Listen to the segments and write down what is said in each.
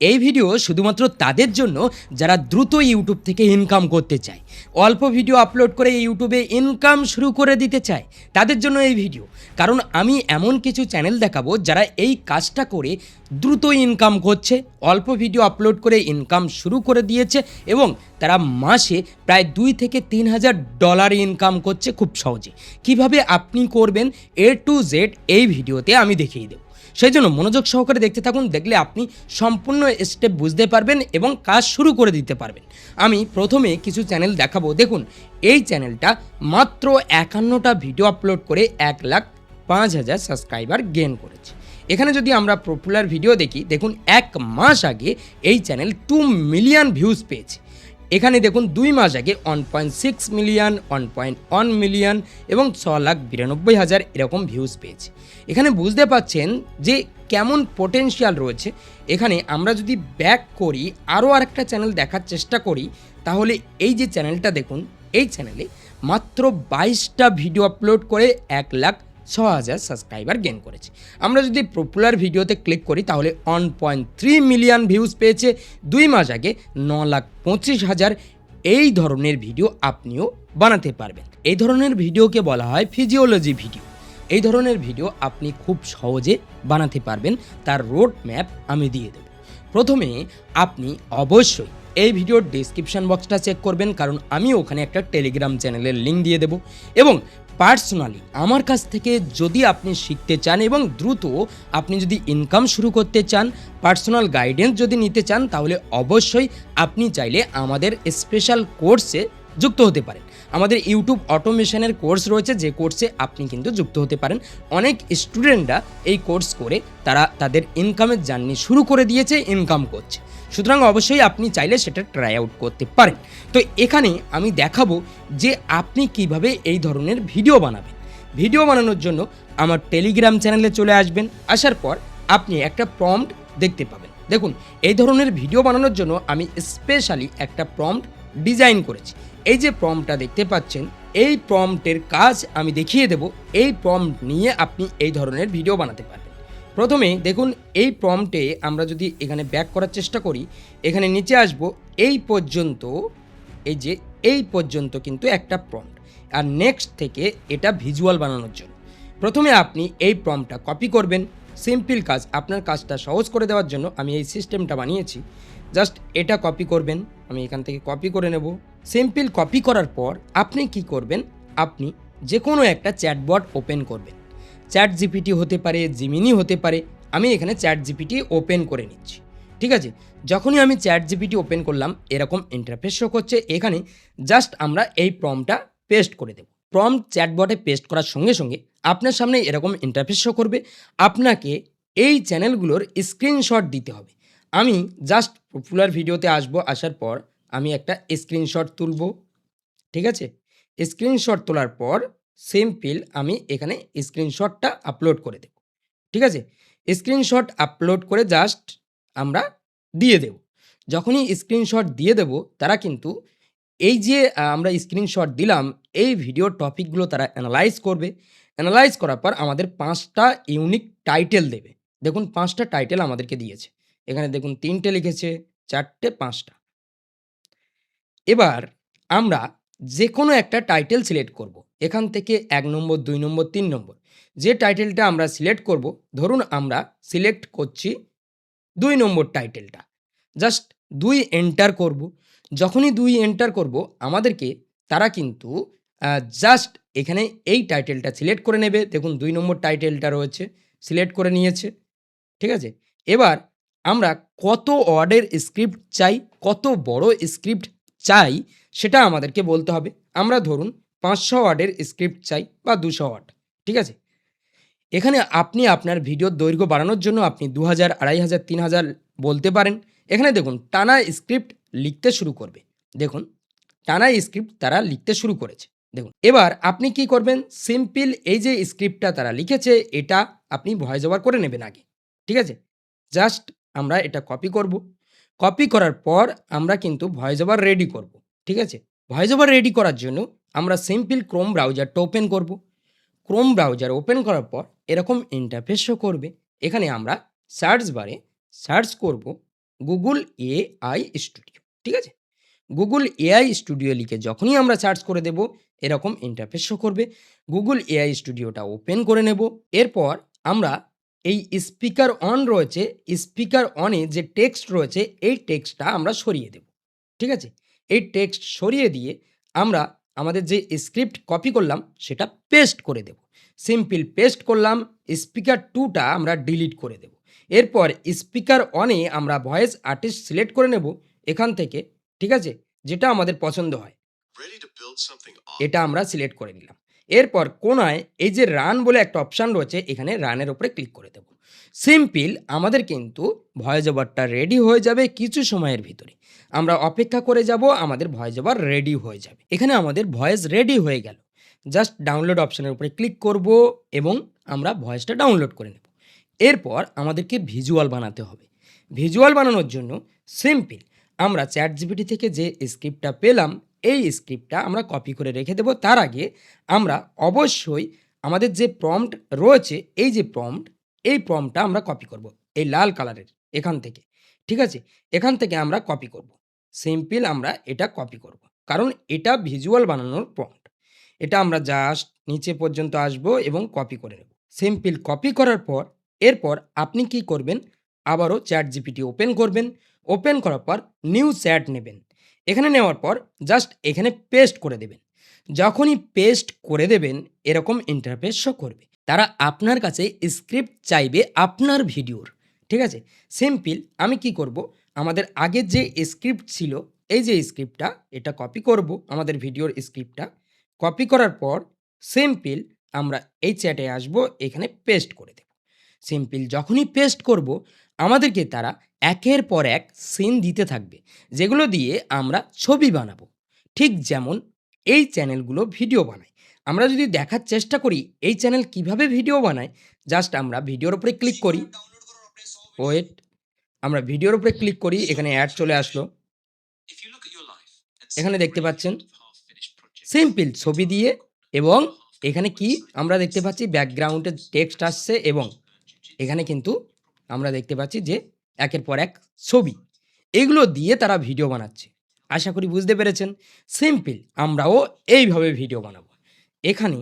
এই ভিডিও শুধুমাত্র তাদের জন্য যারা দ্রুত ইউটিউব থেকে ইনকাম করতে চায়, অল্প ভিডিও আপলোড করে ইউটিউবে ইনকাম শুরু করে দিতে চায়, তাদের জন্য এই ভিডিও। কারণ আমি এমন কিছু চ্যানেল দেখাবো যারা এই কাজটা করে দ্রুত ইনকাম করছে, অল্প ভিডিও আপলোড করে ইনকাম শুরু করে দিয়েছে এবং তারা মাসে প্রায় $2,000 থেকে $3,000 ইনকাম করছে খুব সহজে। কিভাবে আপনি করবেন A to Z এই ভিডিওতে আমি দেখিয়ে দেব। সেই জন্য মনোযোগ সহকারে দেখতে থাকুন, দেখলে আপনি সম্পূর্ণ স্টেপ বুঝতে পারবেন এবং কাজ শুরু করে দিতে পারবেন। আমি প্রথমে কিছু চ্যানেল দেখাবো। দেখুন, এই চ্যানেলটা মাত্র 51টা ভিডিও আপলোড করে 1,05,000 সাবস্ক্রাইবার গেইন করেছে। এখানে যদি আমরা পপুলার ভিডিও দেখি, দেখুন 1 মাস আগে এই চ্যানেল 2 মিলিয়ন ভিউজ পেয়েছে। এখানে দেখুন 2 মাস আগে 1.6 মিলিয়ন, 1.1 মিলিয়ন এবং 6,92,000 এরকম ভিউজ পেয়েছে। এখানে বুঝতে পাচ্ছেন যে কেমন পোটেনশিয়াল রয়েছে। এখানে আমরা যদি ব্যাক করি, আরও আরেকটা চ্যানেল দেখার চেষ্টা করি, তাহলে এই যে চ্যানেলটা দেখুন, এই চ্যানেলে মাত্র 22টা ভিডিও আপলোড করে 1,06,000 সাবস্ক্রাইবার গেইন করেছে। আমরা যদি পপুলার ভিডিওতে ক্লিক করি, তাহলে 1.3 মিলিয়ন ভিউজ পেয়েছে 2 মাস আগে, 9,25,000। এই ধরনের ভিডিও আপনিও বানাতে পারবেন। এই ধরনের ভিডিওকে বলা হয় ফিজিওলজি ভিডিও। এই ধরনের ভিডিও আপনি খুব সহজে বানাতে পারবেন, তার রোড ম্যাপ আমি দিয়ে দেব। প্রথমে আপনি অবশ্যই এই ভিডিওর ডেসক্রিপশন বক্সটা চেক করবেন, কারণ আমি ওখানে একটা টেলিগ্রাম চ্যানেলের লিঙ্ক দিয়ে দেব। এবং পার্সোনালি আমার কাছ থেকে যদি আপনি শিখতে চান এবং দ্রুত আপনি যদি ইনকাম শুরু করতে চান, পার্সোনাল গাইডেন্স যদি নিতে চান, তাহলে অবশ্যই আপনি চাইলে আমাদের স্পেশাল কোর্সে যুক্ত হতে পারেন। আমাদের ইউটিউব অটোমেশনের কোর্স রয়েছে, যে কোর্সে আপনি কিন্তু যুক্ত হতে পারেন। অনেক স্টুডেন্টরা এই কোর্স করে তারা তাদের ইনকামের জার্নি শুরু করে দিয়েছে, ইনকাম করছে। সুতরাং অবশ্যই আপনি চাইলে সেটা ট্রাই আউট করতে পারেন। তো এখানে আমি দেখাবো যে আপনি কিভাবে এই ধরনের ভিডিও বানাবেন। ভিডিও বানানোর জন্য আমার টেলিগ্রাম চ্যানেলে চলে আসবেন। আসার পর আপনি একটা প্রম্পট দেখতে পাবেন। দেখুন, এই ধরনের ভিডিও বানানোর জন্য আমি স্পেশালি একটা প্রম্পট ডিজাইন করেছি। এই যে প্রম্পটটা দেখতে পাচ্ছেন, এই প্রম্পটের কাজ আমি দেখিয়ে দেব। এই প্রম্পট নিয়ে আপনি এই ধরনের ভিডিও বানাতে পারবেন। প্রথমে দেখুন, এই প্রম্পটে আমরা যদি এখানে ব্যাক করার চেষ্টা করি, এখানে নিচে আসব, এই পর্যন্ত, এই পর্যন্ত কিন্তু একটা প্রম্পট। আর নেক্সট থেকে এটা ভিজুয়াল বানানোর জন্য প্রথমে আপনি এই প্রম্পটটা কপি করবেন। সিম্পল কাজ, আপনার কাজটা সহজ করে দেওয়ার জন্য আমি এই সিস্টেমটা বানিয়েছি। জাস্ট এটা কপি করবেন, আমি এখান থেকে কপি করে নেব। সিম্পল কপি করার পর আপনি কি করবেন, আপনি যে কোনো একটা চ্যাটবট ওপেন করবেন। চ্যাট জিপিটি হতে পারে, জিমিনি হতে পারে। আমি এখানে চ্যাট জিপিটি ওপেন করে নিচ্ছি। ঠিক আছে, যখনই আমি চ্যাট জিপিটি ওপেন করলাম, এরকম ইন্টারফেস শো করছে। এখানে জাস্ট আমরা এই প্রম্পটটা পেস্ট করে দেব। প্রম্পট চ্যাটবটে পেস্ট করার সঙ্গে সঙ্গে আপনার সামনে এরকম ইন্টারফেস শো করবে। আপনাকে এই চ্যানেলগুলোর স্ক্রিনশট দিতে হবে। আমি জাস্ট পপুলার ভিডিওতে আসবো, আসার পর আমি একটা স্ক্রিনশট তুলব। ঠিক আছে, স্ক্রিনশট তোলার পর সিম্পল আমি এখানে স্ক্রিনশটটা আপলোড করে দেব। ঠিক আছে, স্ক্রিনশট আপলোড করে জাস্ট আমরা দিয়ে দেব। যখনই স্ক্রিনশট দিয়ে দেব, তারা কিন্তু এই যে আমরা স্ক্রিনশট দিলাম, এই ভিডিওর টপিকগুলো তারা অ্যানালাইজ করবে। অ্যানালাইজ করার পর আমাদের 5টা ইউনিক টাইটেল দেবে। দেখুন, 5টা টাইটেল আমাদেরকে দিয়েছে। এখানে দেখুন 3টে লিখেছে, 4টে, 5টা। এবার আমরা যে কোনো একটা টাইটেল সিলেক্ট করব। এখান থেকে 1 নম্বর, 2 নম্বর, 3 নম্বর যে টাইটেলটা আমরা সিলেক্ট করব, ধরুন আমরা সিলেক্ট করছি 2 নম্বর টাইটেলটা। জাস্ট 2 এন্টার করব। যখনই 2 এন্টার করব, আমাদেরকে তারা কিন্তু জাস্ট এখানে এই টাইটেলটা সিলেক্ট করে নেবে। দেখুন 2 নম্বর টাইটেলটা রয়েছে, সিলেক্ট করে নিয়েছে। ঠিক আছে, এবার আমরা কত ওয়ার্ডের স্ক্রিপ্ট চাই, কত বড় স্ক্রিপ্ট চাই, সেটা আমাদেরকে বলতে হবে। আমরা ধরুন 500 ওয়ার্ডের স্ক্রিপ্ট চাই বা 200 ওয়ার্ড। ঠিক আছে, এখানে আপনি আপনার ভিডিওর দৈর্ঘ্য বাড়ানোর জন্য আপনি 2000, 2500, 3000 বলতে পারেন। এখানে দেখুন টানা স্ক্রিপ্ট লিখতে শুরু করবে। দেখুন টানা স্ক্রিপ্ট তারা লিখতে শুরু করেছে। দেখুন, এবার আপনি কি করবেন, সিম্পল এই যে স্ক্রিপ্টটা তারা লিখেছে, এটা আপনি ভয়েস ওভার করে নেবেন আগে। ঠিক আছে, জাস্ট আমরা এটা কপি করব। কপি করার পর আমরা কিন্তু ভয়েস ওভার রেডি করব। ঠিক আছে, ভয়েস ওভার রেডি করার জন্য আমরা সিম্পল ক্রোম ব্রাউজারটা ওপেন করব। ক্রোম ব্রাউজার ওপেন করার পর এরকম ইন্টারফেস শো করবে। এখানে আমরা সার্চ বারে সার্চ করব গুগল এআই স্টুডিও, ঠিক আছে? গুগল এআই স্টুডিও লিখে যখনই আমরা সার্চ করে দেব, এরকম ইন্টারফেস শো করবে। গুগল এআই স্টুডিওটা ওপেন করে নেব। এরপর আমরা এই স্পিকার অন রয়েছে, স্পিকার অনে যে টেক্সট রয়েছে, এই টেক্সটটা আমরা সরিয়ে দেব, ঠিক আছে? এই টেক্সট সরিয়ে দিয়ে আমরা আমাদের যে স্ক্রিপ্ট কপি করলাম সেটা পেস্ট করে দেব। সিম্পল পেস্ট করলাম, স্পিকার 2টা আমরা ডিলিট করে দেব। এরপর স্পিকার অনে আমরা ভয়েস আর্টিস্ট সিলেক্ট করে নেব এখান থেকে, ঠিক আছে? যেটা আমাদের পছন্দ হয় এটা আমরা সিলেক্ট করে নিলাম। এরপর কোনায় এই যে রান বলে একটা অপশান রয়েছে, এখানে রানের উপরে ক্লিক করে দেব। সিম্পল আমাদের কিন্তু ভয়েস ওভারটা রেডি হয়ে যাবে কিছু সময়ের ভিতরে। আমরা অপেক্ষা করে যাব, আমাদের ভয়েস ওভার রেডি হয়ে যাবে। এখানে আমাদের ভয়েস রেডি হয়ে গেল। জাস্ট ডাউনলোড অপশানের উপরে ক্লিক করব এবং আমরা ভয়েসটা ডাউনলোড করে নেব। এরপর আমাদেরকে ভিজুয়াল বানাতে হবে। ভিজুয়াল বানানোর জন্য সিম্পল আমরা চ্যাটজিপিটি থেকে যে স্ক্রিপ্টটা পেলাম, এই স্ক্রিপ্টটা আমরা কপি করে রেখে দেব। তার আগে আমরা অবশ্যই আমাদের যে প্রম্পট রয়েছে, এই যে প্রম্পট, এই প্রম্পটটা আমরা কপি করব এই লাল কালারের এখান থেকে, ঠিক আছে? এখান থেকে আমরা কপি করব। সিম্পল আমরা এটা কপি করব, কারণ এটা ভিজুয়াল বানানোর প্রম্পট। এটা আমরা জাস্ট নিচে পর্যন্ত আসব এবং কপি করে নেব। সিম্পল কপি করার পর এরপর আপনি কি করবেন, আবারও চ্যাটজিপিটি ওপেন করবেন। ওপেন করার পর নিউ চ্যাট নেবেন। এখানে নেওয়ার পর জাস্ট এখানে পেস্ট করে দেবেন। যখনই পেস্ট করে দেবেন এরকম ইন্টারফেস শো করবে। তারা আপনার কাছে স্ক্রিপ্ট চাইবে আপনার ভিডিওর, ঠিক আছে? সিম্পল আমি কি করব, আমাদের আগের যে স্ক্রিপ্ট ছিল, এই যে স্ক্রিপ্টটা, এটা কপি করব, আমাদের ভিডিওর স্ক্রিপ্টটা কপি করার পর সিম্পল আমরা এই চ্যাটে আসব, এখানে পেস্ট করে দেব। সিম্পল যখনই পেস্ট করব আমাদেরকে তারা একের পর এক সিন দিতে থাকবে, যেগুলো দিয়ে আমরা ছবি বানাবো। ঠিক যেমন এই চ্যানেলগুলো ভিডিও বানায়। আমরা যদি দেখার চেষ্টা করি এই চ্যানেল কিভাবে ভিডিও বানায়, জাস্ট আমরা ভিডিওর উপরে ক্লিক করি। ওয়েট, আমরা ভিডিওর উপরে ক্লিক করি, এখানে অ্যাড চলে আসলো। এখানে দেখতে পাচ্ছেন সিম্পল ছবি দিয়ে, এবং এখানে কি আমরা দেখতে পাচ্ছি ব্যাকগ্রাউন্ডে টেক্সট আসছে, এবং এখানে কিন্তু আমরা দেখতে পাচ্ছি যে একের পর এক ছবি, এগুলো দিয়ে তারা ভিডিও বানাচ্ছে। আশা করি বুঝতে পেরেছেন। সিম্পল আমরাও এইভাবে ভিডিও বানাবো। এখানে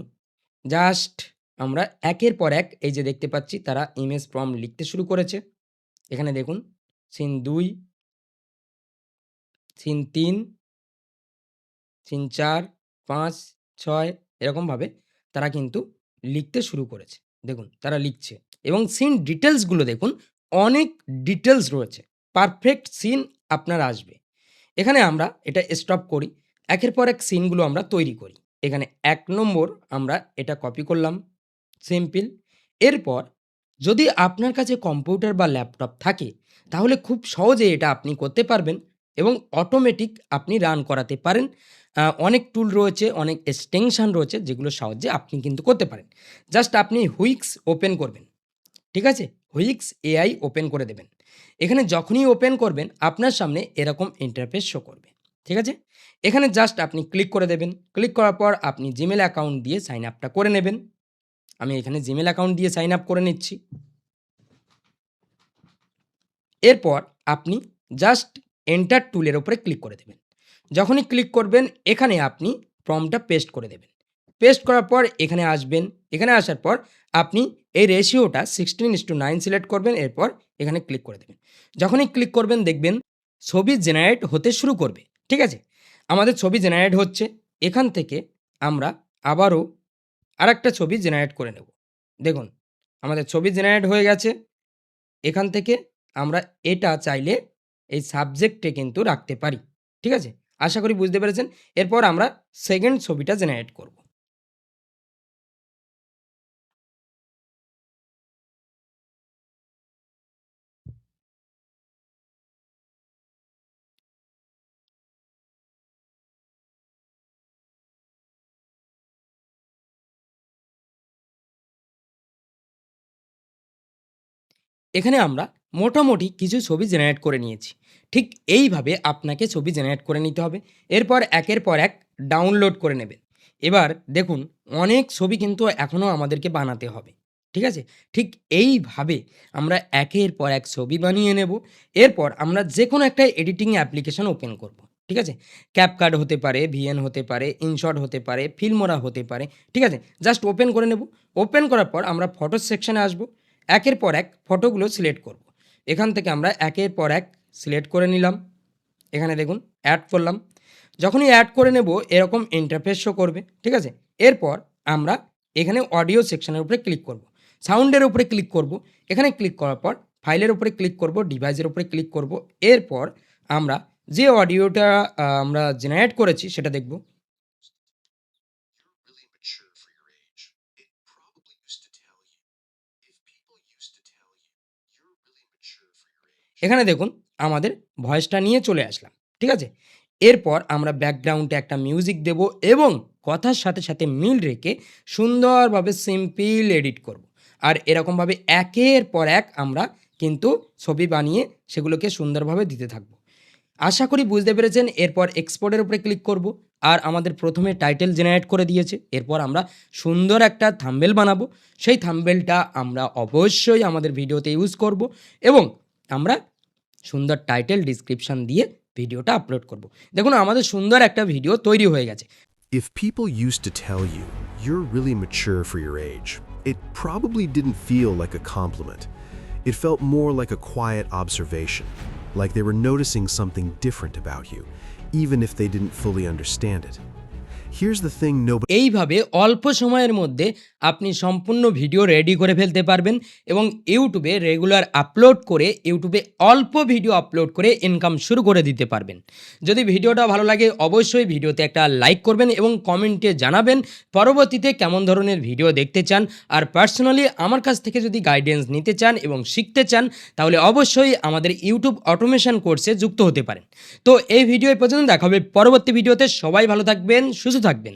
জাস্ট আমরা একের পর এক এই যে দেখতে পাচ্ছি তারা ইমেজ প্রম্পট লিখতে শুরু করেছে। এখানে দেখুন সিন 2, সিন 3, সিন 4, 5, 6 এরকমভাবে তারা কিন্তু লিখতে শুরু করেছে। দেখুন তারা লিখছে, এবং সিন ডিটেলসগুলো দেখুন, অনেক ডিটেলস রয়েছে। পারফেক্ট সিন আপনার আসবে। এখানে আমরা এটা স্টপ করি, একের পর এক সিনগুলো আমরা তৈরি করি। এখানে 1 নম্বর আমরা এটা কপি করলাম, সিম্পল। এরপর যদি আপনার কাছে কম্পিউটার বা ল্যাপটপ থাকে তাহলে খুব সহজে এটা আপনি করতে পারবেন এবং অটোমেটিক আপনি রান করাতে পারেন। অনেক টুল রয়েছে, অনেক এক্সটেনশন রয়েছে যেগুলোর সাহায্যে আপনি কিন্তু করতে পারেন। জাস্ট আপনি হুইক্স ওপেন করবেন, ঠিক আছে? হুইক্স এআই ওপেন করে দেবেন। এখানে যখনই ওপেন করবেন আপনার সামনে এরকম ইন্টারফেস শো করবে, ঠিক আছে? এখানে জাস্ট আপনি ক্লিক করে দেবেন। ক্লিক করার পর আপনি জিমেল অ্যাকাউন্ট দিয়ে সাইন আপটা করে নেবেন। আমি এখানে জিমেল অ্যাকাউন্ট দিয়ে সাইন আপ করে নিচ্ছি। এরপর আপনি জাস্ট এন্টার টুলের উপরে ক্লিক করে দেবেন। যখনই ক্লিক করবেন এখানে আপনি প্রম্পটটা পেস্ট করে দেবেন। পেস্ট করার পর এখানে আসবেন। এখানে আসার পর আপনি এই রেশিওটা 16:9 সিলেক্ট করবেন। এরপর এখানে ক্লিক করে দেবেন। যখনই ক্লিক করবেন দেখবেন ছবি জেনারেট হতে শুরু করবে, ঠিক আছে? আমাদের ছবি জেনারেট হচ্ছে। এখান থেকে আমরা আবারও আরেকটা ছবি জেনারেট করে নেব। দেখুন আমাদের ছবি জেনারেট হয়ে গেছে। এখান থেকে আমরা এটা চাইলে এই সাবজেক্টে কিন্তু রাখতে পারি, ঠিক আছে? আশা করি বুঝতে পেরেছেন। এরপর আমরা সেকেন্ড ছবিটা জেনারেট করব। এখানে আমরা মোটামুটি কিছু ছবি জেনারেট করে নিয়েছি। ঠিক এইভাবে আপনাকে ছবি জেনারেট করে নিতে হবে। এরপর একের পর এক ডাউনলোড করে নেবেন। এবার দেখুন অনেক ছবি কিন্তু এখনও আমাদেরকে বানাতে হবে। ঠিক আছে? ঠিক এইভাবে আমরা একের পর এক ছবি বানিয়ে নেব। এরপর আমরা যেকোনো একটা এডিটিং অ্যাপ্লিকেশন ওপেন করব। ঠিক আছে? CapCut হতে পারে, VN হতে পারে, InShot হতে পারে, Filmora হতে পারে। ঠিক আছে? জাস্ট ওপেন করে নেব। ওপেন করার পর আমরা ফটোস সেকশনে আসব। একের পর এক ফটোগুলো সিলেক্ট করব। এখান থেকে আমরা একের পর এক সিলেক্ট করে নিলাম। এখানে দেখুন অ্যাড করলাম। যখনই অ্যাড করে নেব এরকম ইন্টারফেস শো করবে। ঠিক আছে? এরপর আমরা এখানে অডিও সেকশনের উপরে ক্লিক করব। সাউন্ডের উপরে ক্লিক করব। এখানে ক্লিক করার পর ফাইলের উপরে ক্লিক করব, ডিভাইসের উপরে ক্লিক করব। এরপর আমরা যে অডিওটা আমরা জেনারেট করেছি সেটা দেখব। Really mature for your age. It probably used to tell you. If people used to tell you, you're really mature for your age. এখানে দেখুন আমাদের ভয়েসটা নিয়ে চলে আসলাম। ঠিক আছে? এরপর আমরা ব্যাকগ্রাউন্ডে একটা মিউজিক দেব এবং কথার সাথে, সাথে মিল রেখে সুন্দরভাবে সিম্পল এডিট করব। আর এরকমভাবে একের পর এক আমরা কিন্তু ছবি বানিয়ে সেগুলোকে সুন্দরভাবে দিতে থাকব। আশা করি বুঝতে পেরেছেন। এরপর এক্সপোর্টের উপরে ক্লিক করব। আর আমাদের প্রথমে টাইটেল জেনারেট করে দিয়েছে। এরপর আমরা সুন্দর একটা থাম্বনেল বানাবো। সেই থাম্বনেলটা আমরা অবশ্যই আমাদের ভিডিওতে ইউজ করব এবং আমরা সুন্দর টাইটেল ডিসক্রিপশন দিয়ে ভিডিওটা আপলোড করব। দেখুন আমাদের সুন্দর একটা ভিডিও তৈরি হয়ে গেছে। If people used to tell you, you're really mature for your age, it probably didn't feel like a compliment. It felt more like a quiet observation, like they were noticing something different about you, even if they didn't fully understand it. Here's the thing nobody এইভাবে অল্প সময়ের মধ্যে আপনি সম্পূর্ণ video ready করে ফেলতে পারবেন এবং ইউটিউবে রেগুলার আপলোড করে ইউটিউবে অল্প ভিডিও আপলোড করে ইনকাম শুরু করে দিতে পারবেন। যদি ভিডিওটা ভালো লাগে অবশ্যই ভিডিওতে একটা লাইক করবেন এবং কমেন্টে জানাবেন পরবর্তীতে কেমন ধরনের ভিডিও দেখতে চান। আর পার্সোনালি আমার কাছ থেকে যদি গাইডেন্স নিতে চান এবং শিখতে চান তাহলে অবশ্যই আমাদের ইউটিউব অটোমেশন কোর্সে যুক্ত হতে পারেন। তো এই ভিডিও এই পর্যন্ত দেখা হবে পরবর্তী ভিডিওতে। সবাই ভালো থাকবেন, সুস্থ থাকবেন।